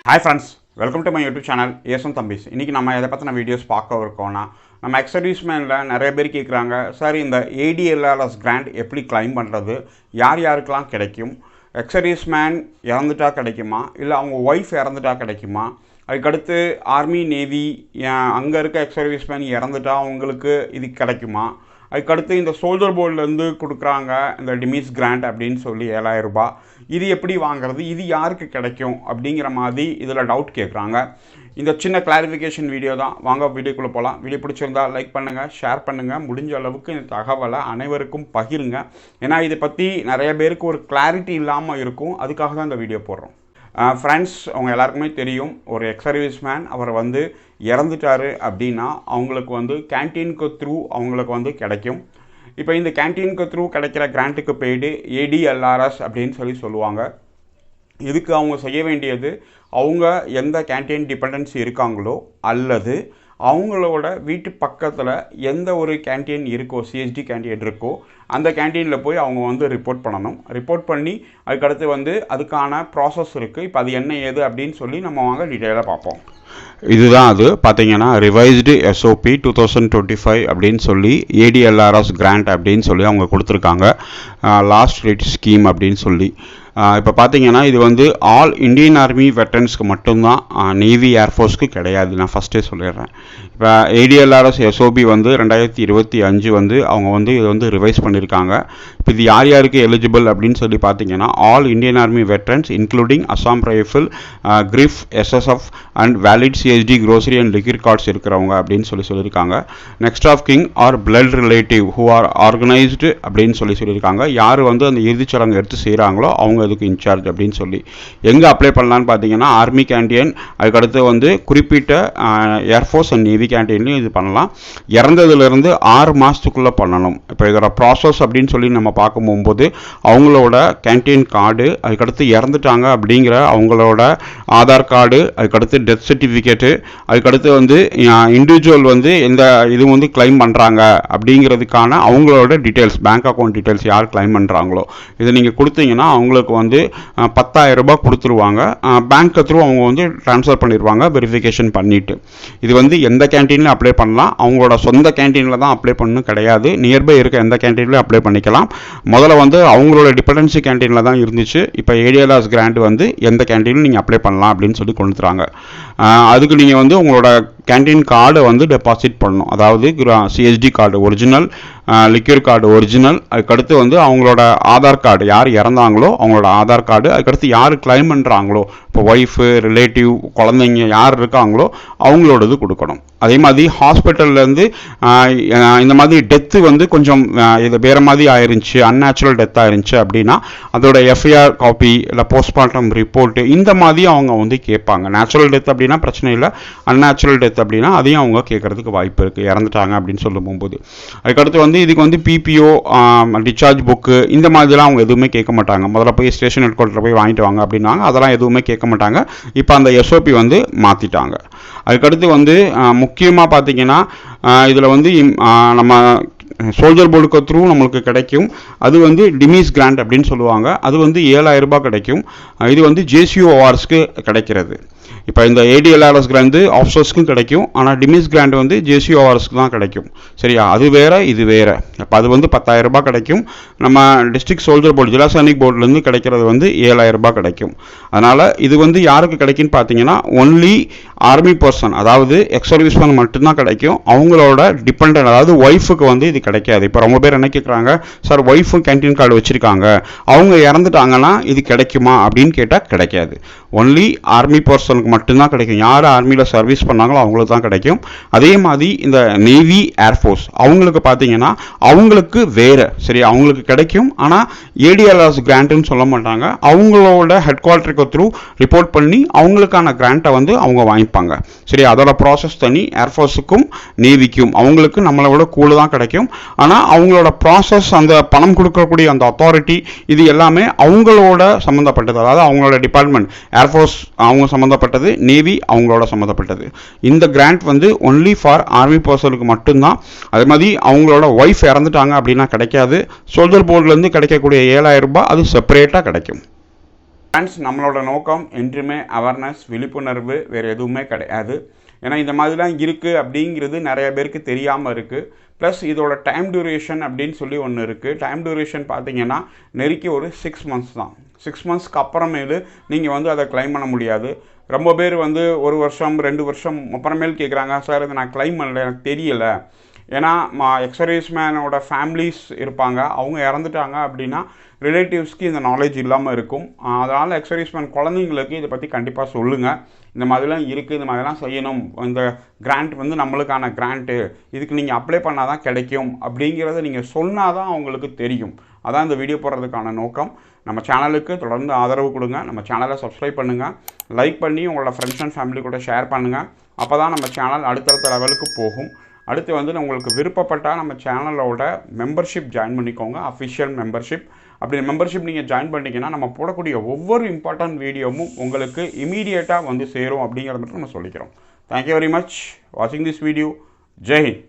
Hi friends, welcome to my YouTube channel ஏசன் தம்பிஸ். இன்றைக்கி நம்ம எதை பற்றின வீடியோஸ் பார்க்க இருக்கோம்னா, நம்ம எக்ஸர்வீஸ்மேனில் நிறைய பேர் கேட்குறாங்க, சார் இந்த ஏடிஎல்ஆர்எஸ் கிராண்ட் எப்படி கிளைம் பண்ணுறது, யார் யாருக்கெல்லாம் கிடைக்கும், எக்ஸர்வீஸ்மேன் இறந்துட்டா கிடைக்குமா, இல்லை அவங்க ஒய்ஃப் இறந்துட்டா கிடைக்குமா, அதுக்கடுத்து ஆர்மி நேவி அங்கே இருக்க எக்ஸர்வீஸ்மேன் இறந்துட்டா அவங்களுக்கு இது கிடைக்குமா, அதுக்கடுத்து இந்த சோல்ஜர் போர்ட்லேருந்து கொடுக்குறாங்க இந்த டிமிஸ் கிராண்ட் அப்படின்னு சொல்லி 7000 ரூபாய், இது எப்படி வாங்குறது, இது யாருக்கு கிடைக்கும் அப்படிங்கிற மாதிரி இதில் டவுட் கேட்குறாங்க. இந்த சின்ன கிளாரிஃபிகேஷன் வீடியோ தான். வாங்க வீடியோக்குள்ளே போகலாம். வீடியோ பிடிச்சிருந்தால் லைக் பண்ணுங்கள், ஷேர் பண்ணுங்கள், முடிஞ்ச அளவுக்கு இந்த தகவலை அனைவருக்கும் பகிருங்க. ஏன்னா இதை பற்றி நிறைய பேருக்கு ஒரு கிளாரிட்டி இல்லாமல் இருக்கும், அதுக்காக தான் இந்த வீடியோ போடுறோம். ஃப்ரெண்ட்ஸ், அவங்க எல்லாருக்குமே தெரியும், ஒரு எக்ஸர்வீஸ்மேன் அவர் இறந்துட்டார் அப்படின்னா அவங்களுக்கு கேன்டீனுக்கு த்ரூ அவங்களுக்கு கிடைக்கும். இப்போ இந்த கேன்டீனுக்கு த்ரூ கிடைக்கிற கிராண்ட்டுக்கு போய்டு ஏடிஎல்ஆர்எஸ் அப்படின்னு சொல்லுவாங்க. இதுக்கு அவங்க செய்ய வேண்டியது, அவங்க எந்த கேன்டீன் டிபெண்டன்சி இருக்காங்களோ அல்லது அவங்களோட வீட்டு பக்கத்தில் எந்த ஒரு கேன்டீன் இருக்கோ, சிஎஸ்டி கேன்டீன் இருக்கோ, அந்த கேன்டீனில் போய் அவங்க ரிப்போர்ட் பண்ணணும். ரிப்போர்ட் பண்ணி அதுக்கடுத்து அதுக்கான ப்ராசஸ் இருக்குது. இப்போ அது என்ன ஏது அப்படின்னு சொல்லி நம்ம வாங்க டீட்டெயிலாக பார்ப்போம். இதுதான் அது பார்த்தீங்கன்னா ரிவைஸ்டு எஸ்ஓபி 2025 அப்படின்னு சொல்லி ஏடிஎல்ஆர்எஸ் கிராண்ட் அப்படின்னு சொல்லி அவங்க கொடுத்துருக்காங்க. லாஸ்ட் ரிட் ஸ்கீம் அப்படின்னு சொல்லி இப்போ பார்த்தீங்கன்னா இது ஆல் இந்தியன் ஆர்மி வெட்டரன்ஸ்க்கு மட்டும்தான், நேவி ஏர்ஃபோர்ஸ்க்கு கிடையாது. நான் ஃபஸ்ட்டே சொல்லிடுறேன். இப்போ ஏடிஎல்ஆர்எஸ் எஸ்ஓபி 2025 அவங்க இது ரிவைஸ் பண்ணியிருக்காங்க. இப்போ இது யார் யாருக்கு எலிஜிபிள் அப்படின்னு சொல்லி பார்த்தீங்கன்னா, all Indian army veterans including Assam rifle, GREF, SSF and valid CSD grocery and liquid cards இருக்கிறவங்க அப்படின்னு சொல்லியிருக்காங்க. Next of kin or blood relative who are organised அப்படின்னு சொல்லியிருக்காங்க. யார் அந்த இறுதிச்சடங்கு எடுத்து செய்கிறாங்களோ அவங்க அதுக்கு இன்சார்ஜ் அப்படின்னு சொல்லி. எங்கே அப்ளை பண்ணலான்னு பார்த்தீங்கன்னா, ஆர்மி கேன்டீன், அதுக்கடுத்து குறிப்பிட்ட ஏர்ஃபோர்ஸ் அண்ட் நேவி கேன்டீன்லையும் இது பண்ணலாம். இறந்ததுலேருந்து 6 மாதத்துக்குள்ளே பண்ணணும். இப்போ இதோட ப்ராசஸ் அப்படின்னு சொல்லி நம்ம பார்க்கும்போது அவங்களோட கேன்டீன் கார்டு, அதுக்கடுத்து இறந்துட்டாங்க அப்படிங்கிற அவங்களோட ஆதார் கார்டு, அதுக்கடுத்து டெத் சர்டிஃபிகேட்டு, அதுக்கடுத்து இண்டிவிஜுவல் எந்த இது கிளைம் பண்ணுறாங்க அப்படிங்கிறதுக்கான அவங்களோட டீட்டெயில்ஸ், பேங்க் அக்கௌண்ட் டீட்டெயில்ஸ் யார் கிளைம் பண்ணுறாங்களோ இதை நீங்கள் கொடுத்தீங்கன்னா அவங்களுக்கு 10,000 ரூபாய் கொடுத்துருவாங்க. பேங்க் த்ரூ அவங்க ட்ரான்ஸ்ஃபர் பண்ணிடுவாங்க வெரிஃபிகேஷன் பண்ணிவிட்டு. இது எந்த கேன்டீனில் அப்ளை பண்ணலாம், அவங்களோட சொந்த கேன்டீனில் தான் அப்ளை பண்ணணும் கிடையாது. நியர்பை இருக்க எந்த கேன்டீன்லையும் அப்ளை பண்ணிக்கலாம். முதல்ல அவங்களோட டிபெண்டன்சி கேன்டீனில் தான் இருந்துச்சு. இப்போ ஏடிஎல்ஆர்எஸ் கிராண்ட் எந்த கேன்டீனும் நீங்கள் அப்ளை பண்ணலாம் அப்படின்னு சொல்லி கொடுத்துறாங்க. அதுக்கு நீங்கள் உங்களோட கேன்டீன் கார்டை டெபாசிட் பண்ணணும். அதாவது CST card original, liquid card original, அதுக்கடுத்து அவங்களோட ஆதார் கார்டு, யார் இறந்தாங்களோ அவங்களோட ஆதார் கார்டு, அதுக்கடுத்து யார் கிளைம் பண்ணுறாங்களோ, இப்போ ஒய்ஃபு, ரிலேட்டிவ், குழந்தைங்க யார் இருக்காங்களோ அவங்களோடது கொடுக்கணும். அதே மாதிரி ஹாஸ்பிட்டல்லேருந்து இந்த மாதிரி டெத்து கொஞ்சம் இது வேறு மாதிரி ஆயிருந்துச்சு, அன்நேச்சுரல் டெத் ஆயிருந்துச்சு அப்படின்னா அதோட எஃப்ஐஆர் காப்பி இல்லை போஸ்ட்மார்ட்டம் ரிப்போர்ட்டு இந்த மாதிரி அவங்க கேட்பாங்க. நேச்சுரல் டெத் அப்படின்னா பிரச்சனை இல்லை, அன்நேச்சுரல் டெத் அப்படின்னா அதையும் அவங்க கேட்கறதுக்கு வாய்ப்பு இருக்குது, இறந்துட்டாங்க அப்படின்னு சொல்லும்போது. அதுக்கடுத்து இதுக்கு பிபிஓ, டிஸ்சார்ஜ் புக்கு இந்த மாதிரிலாம் அவங்க எதுவுமே கேட்க மாட்டாங்க. முதல்ல போய் ஸ்டேஷன் ஹெட் குவார்ட்டரில் போய் வாங்கிட்டு வாங்க அப்படின்னாங்க, அதெல்லாம் எதுவுமே கேட்க மாட்டாங்க. இப்போ அந்த எஸ்ஓபி மாற்றிட்டாங்க. அதுக்கடுத்து முக்கியமாக பார்த்தீங்கன்னா இதில் நம்ம சோல்ஜர் போர்டுக்கு த்ரூ நம்மளுக்கு கிடைக்கும். அது டிமிஸ் கிராண்ட் அப்படின்னு சொல்லுவாங்க. அது 7,000 ரூபாய் கிடைக்கும். இது ஜேசிஓஆர்ஸ்க்கு கிடைக்கிறது. இப்போ இந்த ஏடிஎல்ஆர்எஸ் கிராண்ட் ஆஃபீஸர்ஸ்க்கும் கிடைக்கும், ஆனால் டிமிஸ் கிராண்ட் ஜேசிஓஆர்ஸ்க்கு தான் கிடைக்கும். சரியா? அது வேறு, இது வேறு. அப்போ அது 10,000 ரூபாய் கிடைக்கும். நம்ம டிஸ்ட்ரிக்ட் சோல்ஜர் போர்டு, ஜில்லா சைனிக் போர்டுலேருந்து கிடைக்கிறது 7,000 ரூபாய் கிடைக்கும். அதனால் இது யாருக்கு கிடைக்குன்னு பார்த்தீங்கன்னா, ஒன்லி ஆர்மி பர்சன், அதாவது எக்ஸர்வீஸ்மேன் மட்டும்தான் கிடைக்கும். அவங்களோட டிபெண்ட், அதாவது ஒய்ஃபுக்கு இது கிடைக்காது. இப்போ ரொம்ப பேர் என்ன கேட்குறாங்க, சார் ஒய்ஃபு கேன்டீன் கார்டு வச்சுருக்காங்க, அவங்க இறந்துட்டாங்கன்னா இது கிடைக்குமா அப்படின்னு கேட்டால் கிடைக்காது. ஒன்லி ஆர்மி பர்சனுக்கு மட்டும்தான் கிடைக்கும். யார் ஆர்மியில் சர்வீஸ் பண்ணாங்களோ அவங்களுக்கு தான் கிடைக்கும். அதே மாதிரி இந்த நேவி, ஏர்ஃபோர்ஸ் அவங்களுக்கு பார்த்தீங்கன்னா அவங்களுக்கு வேறு, சரி, அவங்களுக்கு கிடைக்கும். ஆனால் ஏடிஎல்ஆர்எஸ் கிராண்ட்னு சொல்ல மாட்டாங்க. அவங்களோட ஹெட் குவார்ட்டருக்கு த்ரூ ரிப்போர்ட் பண்ணி அவங்களுக்கான கிராண்ட்டை அவங்க வாங்கிப்பாங்க. சரி, அதோட ப்ராசஸ் தனி. ஏர்ஃபோர்ஸுக்கும் நேவிக்கும் அவங்களுக்கு நம்மளை விட கூட தான் கிடைக்கும். ஆனால் அவங்களோட ப்ராசஸ், அந்த பணம் கொடுக்கக்கூடிய அந்த அத்தாரிட்டி, இது எல்லாமே அவங்களோட சம்மந்தப்பட்டது. அதாவது அவங்களோட டிபார்ட்மெண்ட், ஏர்ஃபோர்ஸ் அவங்க சம்மந்தப்பட்டது, நேவி அவங்களோட சம்மந்தப்பட்டது. இந்த கிராண்ட் ஒன்லி ஃபார் ஆர்மி பர்சனுக்கு மட்டும்தான். அதே மாதிரி அவங்களோட ஒய்ஃப் இறந்துட்டாங்க அப்படின்னா கிடைக்காது. சோல்ஜர் போர்ட்லேருந்து கிடைக்கக்கூடிய 7,000 ரூபாய் அது செப்பரேட்டாக கிடைக்கும். ஃப்ரெண்ட்ஸ், நம்மளோட நோக்கம் என்றுமே அவேர்னஸ், விழிப்புணர்வு, வேறு எதுவுமே கிடையாது. ஏன்னா இந்த மாதிரிலாம் இருக்குது அப்படிங்கிறது நிறைய பேருக்கு தெரியாமல் இருக்குது. ப்ளஸ் இதோட டைம் டியூரேஷன் அப்படின்னு சொல்லி ஒன்று இருக்குது. டைம் டியூரேஷன் பார்த்தீங்கன்னா நெருக்கி ஒரு 6 months தான். 6 monthsக்கு அப்புறமேலு நீங்கள் வந்து அதை கிளைம் பண்ண முடியாது. ரொம்ப பேர் வந்து 1 வருஷம் 2 வருஷம் அப்புறமேல் கேட்குறாங்க, சார் இதை நான் கிளைம் பண்ணல, எனக்கு தெரியலை. ஏன்னா எக்ஸர்வீஸ் மேனோட ஃபேமிலிஸ் இருப்பாங்க, அவங்க இறந்துட்டாங்க அப்படின்னா ரிலேட்டிவ்ஸ்க்கு இந்த நாலேஜ் இல்லாமல் இருக்கும். அதனால் எக்ஸர்வீஸ் மேன் குழந்தைங்களுக்கு இதை பற்றி கண்டிப்பாக சொல்லுங்கள். இந்த மாதிரிலாம் இருக்குது, இந்த மாதிரிலாம் செய்யணும், இந்த கிராண்ட் வந்து நம்மளுக்கான கிராண்ட்டு, இதுக்கு நீங்கள் அப்ளை பண்ணால் தான் கிடைக்கும் அப்படிங்கிறத நீங்கள் சொன்னால் தான் அவங்களுக்கு தெரியும். அதான் இந்த வீடியோ போடுறதுக்கான நோக்கம். நம்ம சேனலுக்கு தொடர்ந்து ஆதரவு கொடுங்க. நம்ம சேனலை சப்ஸ்கிரைப் பண்ணுங்கள், லைக் பண்ணி உங்களோட ஃப்ரெண்ட்ஸ் அண்ட் ஃபேமிலி கூட ஷேர் பண்ணுங்கள். அப்போ தான் நம்ம சேனல் அடுத்தடுத்த லெவலுக்கு போகும். அடுத்து வந்து உங்களுக்கு விருப்பப்பட்டால் நம்ம சேனலோட மெம்பர்ஷிப் ஜாயின் பண்ணிக்கோங்க, அஃபிஷியல் மெம்பர்ஷிப். அப்படி மெம்பர்ஷிப் நீங்கள் ஜாயின் பண்ணிங்கன்னா நம்ம போடக்கூடிய ஒவ்வொரு இம்பார்ட்டன்ட் வீடியோவும் உங்களுக்கு இமீடியட்டாக வந்து சேரும் அப்படிங்கிறத மட்டும் நம்ம சொல்லிக்கிறோம். தேங்க்யூ வெரி மச் வாட்சிங் திஸ் வீடியோ. ஜெய் ஹிந்த்.